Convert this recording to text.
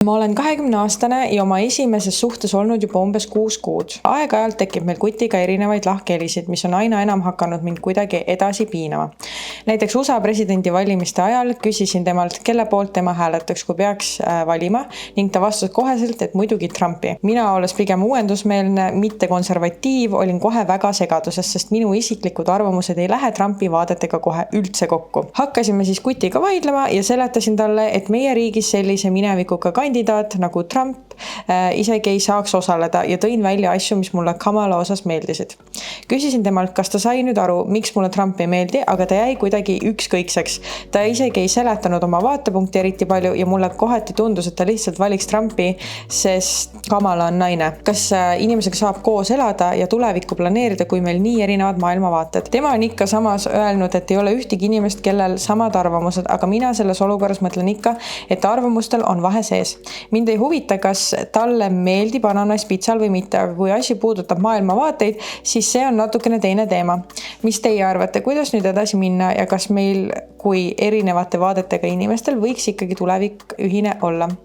Ma olen 20-aastane ja oma esimeses suhtes olnud juba umbes 6 kuud. Aeg-ajalt tekib meil kutiga erinevaid lahkhelisid, mis on aina enam hakanud mind kuidagi edasi piinama. Näiteks USA presidendivalimiste ajal küsisin temalt, kelle poolt tema hääletaks, kui peaks valima, ning ta vastas koheselt, et muidugi Trumpi. Mina, olles pigem uuendusmeelne, mitte konservatiiv, olin kohe väga segaduses, sest minu isiklikud arvamused ei lähe Trumpi vaadetega kohe üldse kokku. Hakkasime siis kutiga vaidlema ja seletasin talle, et meie riigis sellise minevikuga kandidaat nagu Trump isegi ei saaks osaleda ja tõin välja asju, mis mulle Kamala osas meeldisid. Küsisin temalt, kas ta sai nüüd aru, miks mulle Trump ei meeldi, aga ta jäi kuidagi ükskõikseks. Ta isegi ei seletanud oma vaatepunkti eriti palju ja mulle kohati tundus, et ta lihtsalt valiks Trumpi, sest Kamala on naine. Kas inimesega saab koos elada ja tulevikku planeerida, kui meil nii erinevad maailmavaated? Tema on ikka samas öelnud, et ei ole ühtegi inimest, kellel samad arvamused, aga mina selles olukorras mõtlen ikka, et arvamustel on vahe sees. Mind ei huvita, kas talle meeldib ananass pitsal või mitte, aga kui asi puudutab maailmavaateid, siis see on natukene teine teema. Mis teie arvate, kuidas nüüd edasi minna ja kas meil kui erinevate vaadetega inimestel võiks ikkagi tulevik ühine olla?